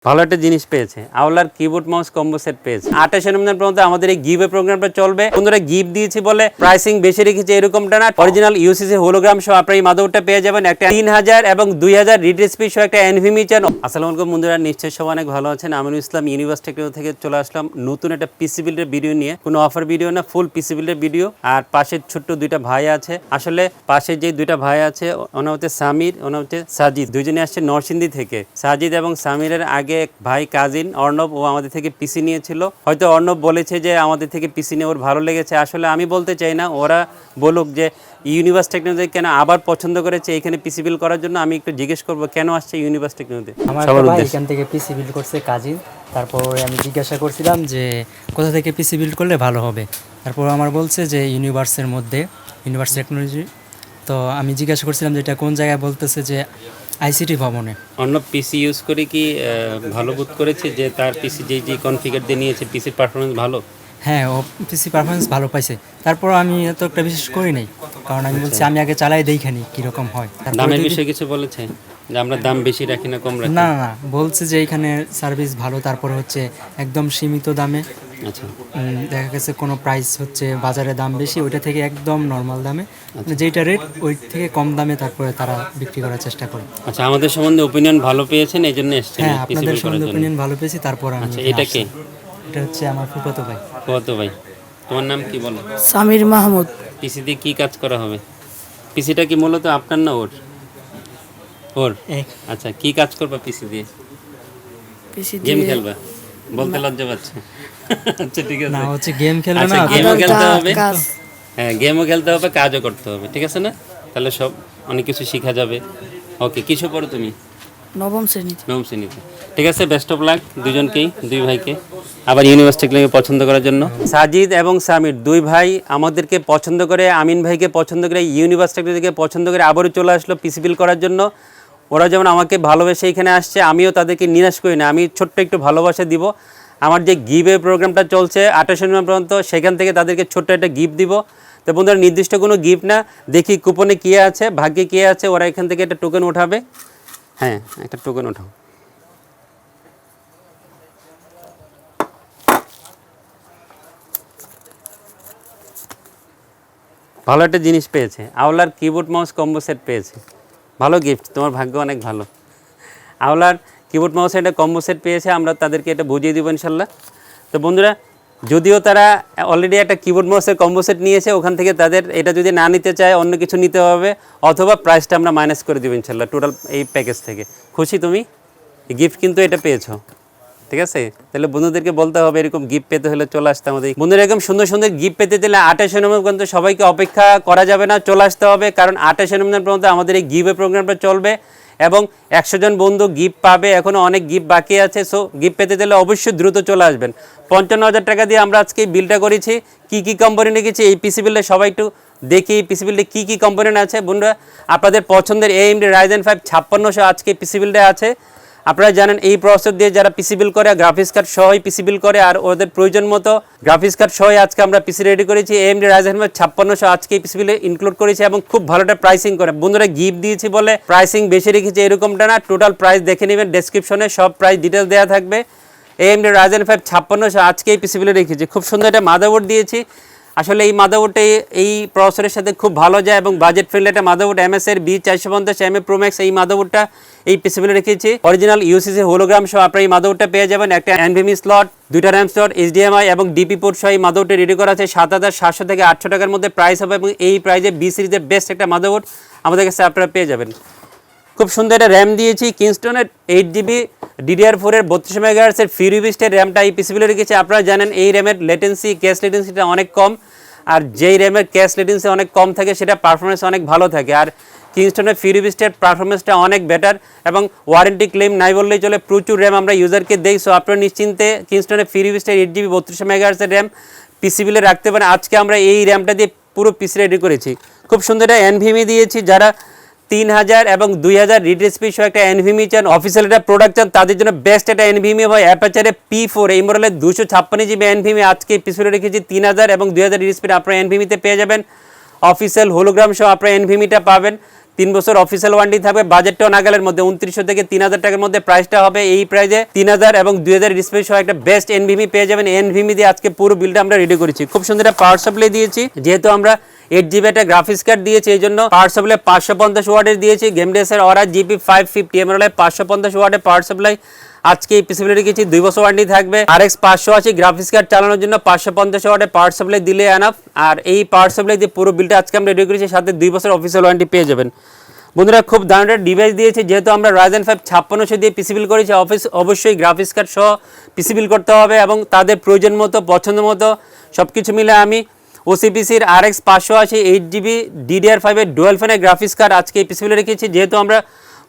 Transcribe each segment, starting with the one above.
ভালো একটা জিনিস পেয়েছে, আওলার কিবোর্ড মাউস কম্বো সেট পেয়েছে। 28 নভেম্বর পর্যন্ত আমাদের এই গিভ প্রোগ্রামটা চলবে। বন্ধুরা গিফট দিয়েছি বলে প্রাইসিং বেশি রেখেছে এরকমটা না, অরিজিনাল ইউসিসি হোলোগ্রাম সহ আপনারা এই মাদারবোর্ডটা পেয়ে যাবেন। একটা 3000 এবং 2000 রিডেসপি সহ একটা এনভিএমই চ্যানেল। আসসালামু আলাইকুম বন্ধুরা, নিশ্চয়ই সবাই অনেক ভালো আছেন। আমিনুল ইসলাম ইউনিভার্স টেকনোলজি থেকে চলে আসলাম নতুন একটা পিসি বিল্ডের ভিডিও নিয়ে। কোনো অফার ভিডিও না, ফুল পিসি বিল্ডের ভিডিও। আর পাশে ছোট্ট দুইটা ভাই আছে, আসলে পাশে যে দুইটা ভাই আছে ওনা হচ্ছে সামির, ওনা হচ্ছে সাজিদ, দুইজনে আসছে নরসিংদী থেকে। সাজিদ এবং সামিরের আগে ভাই কাজিন অর্ণব, ও আমাদের থেকে পিসি নিয়েছিল। হয়তো অর্ণব বলেছে যে আমাদের থেকে পিসি নিয়ে ওর ভালো লেগেছে। আসলে আমি বলতে চাই না, ওরা বলুক যে ইউনিভার্স টেকনোলজি কেন আবার পছন্দ করেছে এখানে পিসি বিল করার জন্য। আমি একটু জিজ্ঞেস করবো কেন আসছে ইউনিভার্স টেকনোলজি। আমার ভাই এখান থেকে পিসি বিল্ড করছে কাজিন। তারপরে আমি জিজ্ঞাসা করছিলাম যে কোথা থেকে পিসি বিল্ড করলে ভালো হবে। তারপর আমার বলছে যে ইউনিভার্সের মধ্যে, ইউনিভার্স টেকনোলজি। তো আমি জিজ্ঞাসা করছিলাম যে এটা কোন জায়গায়, বলতেছে যে আইসিটি ভবনে। অন্য পিসি ইউজ করে কি ভালো বোধ করেছে যে তার পিসি যে কনফিগার দিয়ে নিয়েছে পিসির পারফরমেন্স ভালো? হ্যাঁ, ও পিসি পারফরমেন্স ভালো পাইছে। তারপর আমি এত একটা বিশেষ করি নাই, কারণ আমি বলছি আমি আগে চালাই দেখানি কীরকম হয়। দামের বিষয়ে কিছু বলেছে যে আমরা দাম বেশি রাখি না কম রাখি? না না না, বলছে যে এখানে সার্ভিস ভালো, তারপর হচ্ছে একদম সীমিত দামে। আচ্ছা, দেখা গেছে কোনো প্রাইস হচ্ছে বাজারে দাম বেশি, ওইটা থেকে একদম নর্মাল দামে, যেইটা রেট ওই থেকে কম দামে তারপরে তারা বিক্রি করার চেষ্টা করে। আচ্ছা, আমাদের সম্বন্ধে ওপিনিয়ন ভালো পেয়েছেন এই জন্য এসেছেন? হ্যাঁ, আপনাদের সম্বন্ধে ওপিনিয়ন ভালো পেয়েছি, তারপর আমি। আচ্ছা, এটা কে? এটা হচ্ছে আমার ফুফাতো ভাই। ফুফাতো ভাই, তোমার নাম কি বলো? সামির মাহমুদ। পিসি দিয়ে কি কাজ করা হবে? পিসিটা কি মূলত আপনার না ওর? ওর। আচ্ছা, কি কাজ করবা পিসি দিয়ে? পিসি গেম দিয়ে খেলবা? বলতে লজ্জা পাচ্ছে। আচ্ছা ঠিক আছে, না হচ্ছে গেম খেলবে আচ্ছা না, গেমও খেলতে হবে, কাজ। হ্যাঁ গেমও খেলতে হবে, কাজও করতে হবে, ঠিক আছে না? তাহলে সব অনেক কিছু শেখা যাবে। ওকে, কিছু পড়ো তুমি? নবম শ্রেণীতে। নবম শ্রেণীতে, ঠিক আছে। বেস্ট অফ লাক দুজনকেই, দুই ভাইকে আবার ইউনিভার্সিটি টেকনোলজি পছন্দ করার জন্য। সাজিদ এবং সামির দুই ভাই আমাদেরকে পছন্দ করে, আমিন ভাইকে পছন্দ করে, ইউনিভার্সিটি টেকনোলজিকে পছন্দ করে আবারও চলে আসলো পিসি বিল করার জন্য। ওরা যেমন আমাকে ভালোবেসে এখানে আসছে, আমিও তাদেরকে নিরাশ করি না। আমি ছোট্ট একটু ভালোবাসা দিব। আমার যে গিভে প্রোগ্রামটা চলছে 28 নভেম্বর পর্যন্ত, সেখান থেকে তাদেরকে ছোট্ট একটা গিফট দিব। তো বন্ধুরা, নির্দিষ্ট কোনো গিফট না, দেখি কুপনে কী আছে, ভাগ্যে কী আছে, ওরা এখান থেকে একটা টোকেন উঠাবে। হ্যাঁ, একটা টোকেন উঠাও। ভালো একটা জিনিস পেয়েছে, আওলার কিবোর্ড মাউস কম্বো সেট পেয়েছে। ভালো গিফট, তোমার ভাগ্য অনেক ভালো। আওলার কিবোর্ড মাউসের একটা কম্বো সেট পেয়েছে, আমরা তাদেরকে এটা বুঝিয়ে দেবো ইনশাল্লাহ। তো বন্ধুরা, যদিও তারা অলরেডি একটা কিবোর্ড মাউসের কম্বো সেট নিয়েছে, ওখান থেকে তাদের এটা যদি না নিতে চায় অন্য কিছু নিতে হবে, অথবা প্রাইসটা আমরা মাইনাস করে দেবো ইনশাল্লাহ টোটাল এই প্যাকেজ থেকে। খুশি তুমি? গিফট কিন্তু এটা পেয়েছো, ঠিক আছে? তাহলে বন্ধুদেরকে বলতে হবে এরকম গিফট পেতে হলে চলে আসতে আমাদের। বন্ধুরা, এরকম সুন্দর সুন্দর গিফট পেতে দিলে 28 নভেম্বর পর্যন্ত সবাইকে অপেক্ষা করা যাবে না, চলে আসতে হবে। কারণ 28 নভেম্বর পর্যন্ত আমাদের এই গিভে প্রোগ্রামটা চলবে এবং 100 জন বন্ধু গিফট পাবে। এখনও অনেক গিফট বাকি আছে, সো গিফট পেতে দিলে অবশ্যই দ্রুত চলে আসবেন। 55,000 টাকা দিয়ে আমরা আজকে বিলটা করেছি। কী কী কোম্পানি রেখেছি এই পিসি বিলটা সবাই একটু দেখি, এই পিসি বিলটা কী কী কোম্পানি আছে। বন্ধুরা, আপনাদের পছন্দের AMD Ryzen 5 5600 আজকে পিসি বিলটা আছে। আপনারা জানেন এই প্রসেসর দিয়ে যারা পিসি বিল করে, গ্রাফিক্স কার্ড সহই পিসি বিল করে, আর ওদের প্রয়োজন মতো গ্রাফিক্স কার্ড সহই আজকে আমরা পিসি রেডি করেছি। AMD Ryzen 5 5600 আজকে এই পিসি বিলে ইনক্লুড করেছি এবং খুব ভালো একটা প্রাইসিং করে। বন্ধুরা, গিফট দিয়েছি বলে প্রাইসিং বেশি রেখেছি এরকমটা না, টোটাল প্রাইস দেখে নেবেন, ডেসক্রিপশনে সব প্রাইস ডিটেলস দেওয়া থাকবে। AMD Ryzen 5 5600 আজকে এই পিসি বিলে রেখেছি। খুব সুন্দর একটা মাদারবোর্ড দিয়েছি। আসলে এই মাদারবোর্ডটা এই প্রসেসরের সাথে খুব ভালো যায় এবং বাজেট ফ্রেন্ডলি একটা motherboard. MSI B450 MA Pro Max এই মাদারবোর্ডটা এই পিসিবিলে রেখেছি। অরিজিনাল ইউসিসি হোলোগ্রাম সহ আপনারা এই মাদারবোর্ডটা পেয়ে যাবেন। একটা NVMe স্লট, 2টা RAM স্লট, HDMI এবং DP পোর্ট সহ এই মাদারবোর্ডটা রেডি করা আছে। 7,700 থেকে 800 টাকার মধ্যে প্রাইস হবে এবং এই প্রাইসে B সিরিজের বেস্ট একটা মাদারবোর্ড আমাদের কাছে আপনারা পেয়ে যাবেন। খুব সুন্দর একটা র্যাম দিয়েছি, কিংস্টনের 8GB DDR4 এর 32 মেগাহার্টজের ফিউরিবিস্টের র্যামটা এই পিসিবিলে রেখেছি। আপনারা জানেন এই র্যামের লেটেন্সি, ক্যাশ লেটেন্সিটা অনেক কম, আর যেই র্যামের ক্যাশ লেটেন্সি অনেক কম থাকে সেটা পারফরমেন্স অনেক ভালো থাকে। আর কিংস্টনের ফিউরিবিস্টের পারফরমেন্সটা অনেক বেটার এবং ওয়ারেন্টি ক্লেম নাই বললেই চলে। প্রচুর র্যাম আমরা ইউজারকে দেই, সো আপনারা নিশ্চিন্তে কিংস্টনের ফিউরিবিস্টের 8GB 32 মেগাহার্টজের র্যাম পিসিবিলে রাখতে পারেন। আজকে আমরা এই র্যামটা দিয়ে পুরো পিসি রেডি করেছি। খুব সুন্দর একটা NVMe দিয়েছি। যারা 3000 এবং 2000 রিডেসপি সহ একটা NVMe চান, অফিসিয়াল একটা প্রোডাক্ট চান, তাদের জন্য বেস্ট একটা NVMe হয় অ্যাপাচারে P4 এই মডেলের 256GB NVMe আজকে পিছনে রেখেছি। 3000 এবং 2000 রিডেসপি আপনারা NVMe তে পেয়ে যাবেন। অফিসিয়াল হোলোগ্রাম সহ আপনারা NVMe টা পাবেন। 3 বছর অফিসিয়াল ওয়ারেন্টি থাকবে, বাজেটটাও নাগালের মধ্যে 2900 থেকে 3000 টাকার মধ্যে প্রাইসটা হবে। এই প্রাইসে 3000 এবং 2000 ডিসপ্লে সহ একটা বেস্ট এনভিএমই পেয়ে যাবেন। এনভিএমই দিয়ে আজকে পুরো বিলটা আমরা রেডি করেছি। খুব সুন্দর একটা পাওয়ার সাপ্লাই দিয়েছি, যেহেতু আমরা 8GB একটা গ্রাফিক্স কার্ড দিয়েছি, এই জন্য পাওয়ার সাপ্লাই 550 ওয়াটের দিয়েছি। গেমডেসের অরা জিপি 550 এমএর 550 ওয়াটের পাওয়ার সাপ্লাই আজকে এই পিসিবিলে রেখেছি। 2 বছর ওয়ারেন্টি থাকবে। RX 580 গ্রাফিক্স কার্ড চালানোর জন্য 550 ওয়াটের পাওয়ার সাপ্লাই দিলে এনাফ। আর এই পাওয়ার সাপ্লাই দিয়ে পুরো বিলটা আজকে আমরা রেডি করেছি, সাথে 2 বছর অফিসিয়াল ওয়ারেন্টি পেয়ে যাবেন। বন্ধুরা খুব দারুণ একটা ডিভাইস দিয়েছি, যেহেতু আমরা Ryzen 5 5600 দিয়ে পিসিবিল করেছি, অবশ্যই গ্রাফিক্স কার্ড সহ পিসিবিল করতে হবে এবং তাদের প্রয়োজন মতো পছন্দ মতো সব কিছু মিলে আমি ওসিপিসির RX 580 8GB DDR5 এর ডুয়াল ফ্যানের গ্রাফিক্স কার্ড আজকে এই পিসিবিলে রেখেছি। যেহেতু আমরা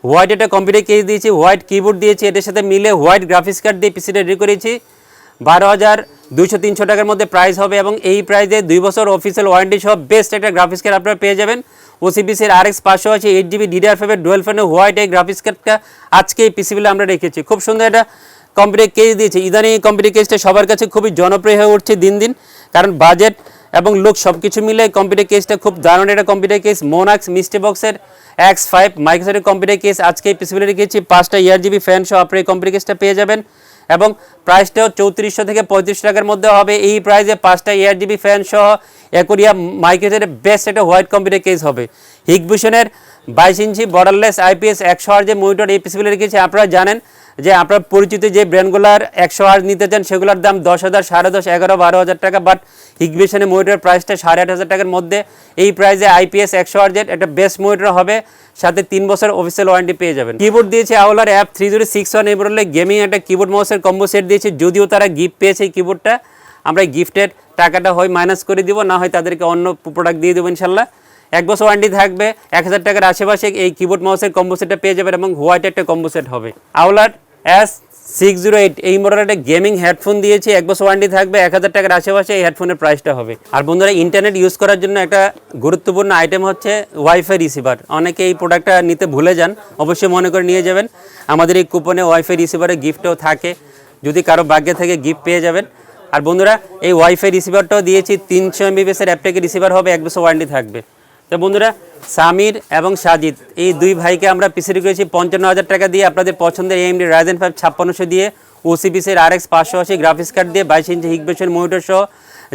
হোয়াইট একটা কম্পিউটার কেস দিয়েছি, হোয়াইট কিবোর্ড দিয়েছি, এটার সাথে মিলে হোয়াইট গ্রাফিক্স কার্ড দিয়ে পিসিটা রেডি করেছি। 12,200-300 টাকার মধ্যে প্রাইস হবে এবং এই প্রাইসে 2 বছর অফিসিয়াল ওয়ারেন্টি সহ বেস্ট একটা গ্রাফিক্স কার্ড আপনারা পেয়ে যাবেন। ওসিপিসির RX 580 8GB DDR5 এর ডুয়াল ফ্যানের হোয়াইট এই গ্রাফিক্স কার্ডটা আজকে এই পিসিবিলে আমরা রেখেছি। খুব সুন্দর একটা কম্পিউটার কেস দিয়েছি। ইদানিং এই কম্পিউটার কেসটা সবার কাছে খুবই জনপ্রিয় হয়ে উঠছে দিন দিন, কারণ বাজেট এবং লুক সব কিছু মিলে কম্পিউটার কেসটা খুব দারুণ একটা কম্পিউটার কেস। মোনাক্স মিস্টি বক্সের X5 মাইক্রোসফটের কম্পিউটার কেস আজকে এই পিসিবিলে রেখেছি। 5টা ERGB ফ্যান সহ আপনি এই কম্পিউটার কেসটা পেয়ে যাবেন এবং প্রাইসটাও 3400 থেকে 3500 টাকার মধ্যে হবে। এই প্রাইসে 5টা ERGB ফ্যান সহ অ্যাকোরিয়া মাইক্রোসফটের বেস্ট একটা হোয়াইট কম্পিউটার কেস হবে। হিগভিশনের 22 ইঞ্চি বর্ডারলেস IPS 100Hz যে মনিটর এই পিসিবিলে রেখেছি। আপনারা জানেন যে আপনার পরিচিত যে ব্র্যান্ডগুলোর 100Hz নিতে চান সেগুলোর দাম 10,000, 10,500, 11,000, 12,000 টাকা, বাট হিগভিশনের মনিটরের প্রাইসটা 8,500 টাকার মধ্যে। এই প্রাইসে IPS 100Hz একটা বেস্ট মনিটর হবে, সাথে 3 বছর অফিসিয়াল ওয়ারেন্টি পেয়ে যাবেন। কিবোর্ড দিয়েছে আওলার F3061 এই মডেলের গেমিং একটা কিবোর্ড মাউসের কম্বো সেট দিয়েছে। যদিও তারা গিফট পেয়েছে এই কিবোর্ডটা, আমরা গিফটের টাকাটা হয় মাইনাস করে দিব, না হয় তাদেরকে অন্য প্রোডাক্ট দিয়ে দেবো ইনশাল্লাহ। 1 বছর ওয়ারেন্টি থাকবে। 1000 টাকার আশেপাশে এই কিবোর্ড মাউসের কম্বো সেটটা পেয়ে যাবেন এবং হোয়াইট একটা কম্বো সেট হবে। আওলার S608 এই মডেলের একটা গেমিং হেডফোন দিয়েছি, 1 বছর ওয়ারেন্টি থাকবে। 1000 টাকার আশেপাশে এই হেডফোনের প্রাইসটা হবে। আর বন্ধুরা ইন্টারনেট ইউজ করার জন্য একটা গুরুত্বপূর্ণ আইটেম হচ্ছে ওয়াইফাই রিসিভার। অনেকে এই প্রোডাক্টটা নিতে ভুলে যান, অবশ্যই মনে করে নিয়ে যাবেন। আমাদের এই কুপনে ওয়াইফাই রিসিভারের গিফটও থাকে, যদি কারো ভাগ্যে থেকে গিফট পেয়ে যাবেন। আর বন্ধুরা এই ওয়াইফাই রিসিভারটাও দিয়েছি, 300 MBps এর অ্যাপটেক রিসিভার হবে, 1 বছর ওয়ারেন্টি থাকবে। তো বন্ধুরা সামির এবং সাজিদ এই দুই ভাইকে আমরা পিসি করেছি 55,000 টাকা দিয়ে, আপনাদের পছন্দের AMD Ryzen 5 5600 দিয়ে, ওসিপিসির RX 580 গ্রাফিক্স কার্ড দিয়ে, 22 ইঞ্চি হিগভিশন মনিটর সহ।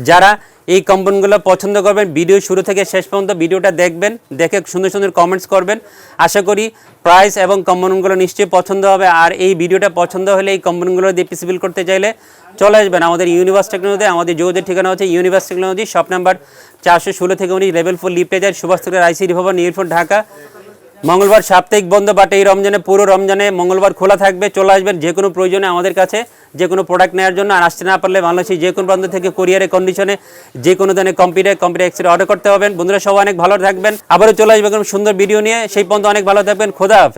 যারা এই কম্পোনেন্টগুলো পছন্দ করবেন ভিডিও শুরু থেকে শেষ পর্যন্ত ভিডিওটা দেখবেন, দেখে সুন্দর সুন্দর কমেন্টস করবেন। আশা করি প্রাইস এবং কম্পোনেন্টগুলো নিশ্চয়ই পছন্দ হবে। আর এই ভিডিওটা পছন্দ হলে এই কম্পোনেন্টগুলো দিয়ে পিসি বিল্ড করতে চাইলে চলে আসবেন আমাদের ইউনিভার্স টেকনোলজি। আমাদের যোগাযোগ ঠিকানা হচ্ছে ইউনিভার্স টেকনোলজি, শপ নাম্বার 416 থেকে 19, লেভেল 4 লিপ্টেজার, সুভাষনগর ICD ভবন, নিউরফোন, ঢাকা। মঙ্গলবার সাপ্তাহিক বন্ধ, বাট এই রমজানে পুরো রমজানে মঙ্গলবার খোলা থাকবে। চলে আসবেন যে কোনো প্রয়োজনে আমাদের কাছে যে কোনো প্রোডাক্ট নেওয়ার জন্য। আর আসতে না পারলে বাংলাদেশের যে কোনো প্রান্ত থেকে কুরিয়ারের কন্ডিশনে যে কোনো ধরনের কম্পিউটার এক্সরে অর্ডার করতে হবেন। বন্ধুরা সবাই অনেক ভালো থাকবেন, আবারও চলে আসবেন সুন্দর ভিডিও নিয়ে। সেই পর্যন্ত অনেক ভালো থাকবেন। খোদা হাফেজ।